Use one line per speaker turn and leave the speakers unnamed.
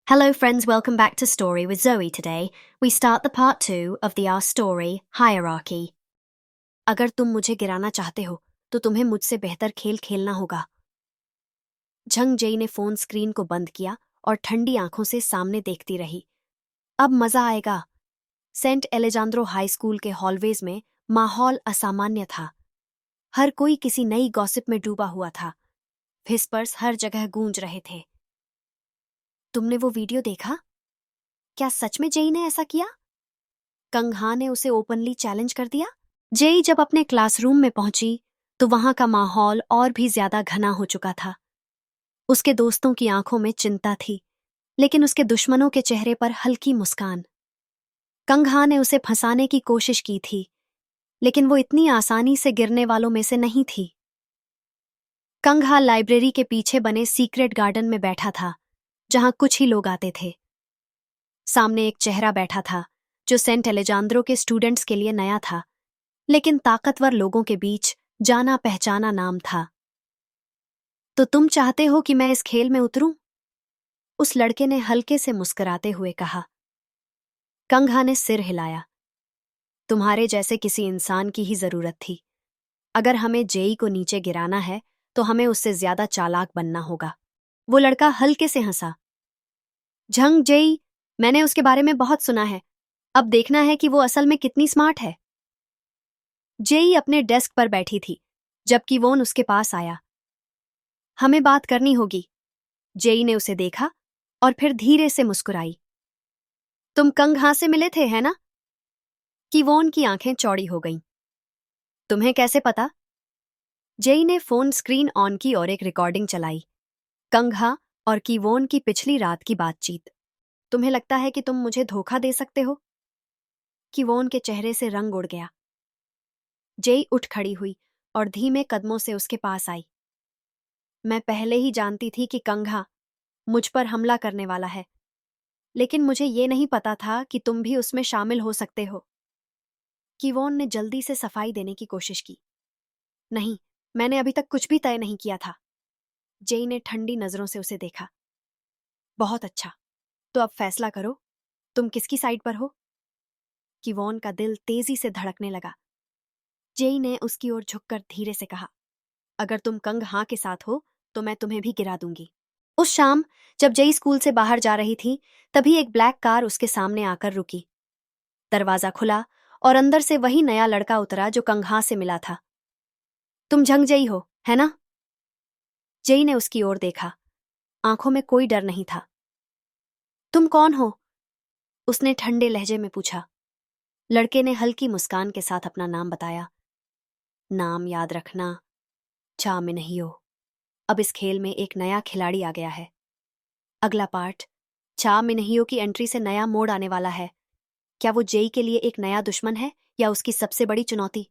Hello friends, welcome back to Story with Zoe. Today, we start the part 2 of the Our Story Hierarchy. अगर तुम मुझे गिराना चाहते हो, तो तुम्हें मुझसे बेहतर खेल खेलना होगा। झंग जेई ने फोन स्क्रीन को बंद किया और ठंडी आंखों से सामने देखती रही। अब मजा आएगा। सेंट एलेजांद्रो हाई स्कूल के हॉलवेज में माहौल असामान्य था। हर कोई किसी नई गॉसिप में डूबा हुआ था। विस्पर्स हर जगह गूंज रहे थे। तुमने वो वीडियो देखा? क्या सच में जेई ने ऐसा किया? कंग हा ने उसे ओपनली चैलेंज कर दिया। जेई जब अपने क्लासरूम में पहुंची तो वहां का माहौल और भी ज्यादा घना हो चुका था। उसके दोस्तों की आंखों में चिंता थी, लेकिन उसके दुश्मनों के चेहरे पर हल्की मुस्कान। कंग हा ने उसे फंसाने की कोशिश की थी, लेकिन वो इतनी आसानी से गिरने वालों में से नहीं थी। कंग हा लाइब्रेरी के पीछे बने सीक्रेट गार्डन में बैठा था, जहां कुछ ही लोग आते थे। सामने एक चेहरा बैठा था जो सेंट एलेजांद्रो के स्टूडेंट्स के लिए नया था, लेकिन ताकतवर लोगों के बीच जाना पहचाना नाम था। तो तुम चाहते हो कि मैं इस खेल में उतरूं? उस लड़के ने हल्के से मुस्कुराते हुए कहा। कंग हा ने सिर हिलाया। तुम्हारे जैसे किसी इंसान की ही जरूरत थी। अगर हमें जेई को नीचे गिराना है तो हमें उससे ज्यादा चालाक बनना होगा। वो लड़का हल्के से हंसा। झंग जेई, मैंने उसके बारे में बहुत सुना है। अब देखना है कि वो असल में कितनी स्मार्ट है। जेई अपने डेस्क पर बैठी थी, जबकि वोन उसके पास आया। हमें बात करनी होगी। जेई ने उसे देखा और फिर धीरे से मुस्कुराई। तुम कंग हा से मिले थे, है ना? किवोन की आंखें चौड़ी हो गईं। तुम्हें कैसे पता? जेई ने फोन स्क्रीन ऑन की और एक रिकॉर्डिंग चलाई। कंग हा और किवोन की पिछली रात की बातचीत। तुम्हें लगता है कि तुम मुझे धोखा दे सकते हो? किवोन के चेहरे से रंग उड़ गया। जेई उठ खड़ी हुई और धीमे कदमों से उसके पास आई। मैं पहले ही जानती थी कि कंग हा मुझ पर हमला करने वाला है, लेकिन मुझे ये नहीं पता था कि तुम भी उसमें शामिल हो सकते हो। किवोन ने जल्दी से सफाई देने की कोशिश की। नहीं, मैंने अभी तक कुछ भी तय नहीं किया था। जेई ने ठंडी नजरों से उसे देखा। बहुत अच्छा, तो अब फैसला करो, तुम किसकी साइड पर हो? किवोन का दिल तेजी से धड़कने लगा। जेई ने उसकी ओर झुककर धीरे से कहा, अगर तुम कंग हा के साथ हो तो मैं तुम्हें भी गिरा दूंगी। उस शाम जब जेई स्कूल से बाहर जा रही थी, तभी एक ब्लैक कार उसके सामने आकर रुकी। दरवाजा खुला और अंदर से वही नया लड़का उतरा जो कंग हा से मिला था। तुम झंग जेई हो, है ना? जेई ने उसकी ओर देखा। आंखों में कोई डर नहीं था। तुम कौन हो? उसने ठंडे लहजे में पूछा। लड़के ने हल्की मुस्कान के साथ अपना नाम बताया। नाम याद रखना, चा में नहीं हो। अब इस खेल में एक नया खिलाड़ी आ गया है। अगला पार्ट, चा मिनहियो की एंट्री से नया मोड़ आने वाला है। क्या वो जेई के लिए एक नया दुश्मन है या उसकी सबसे बड़ी चुनौती?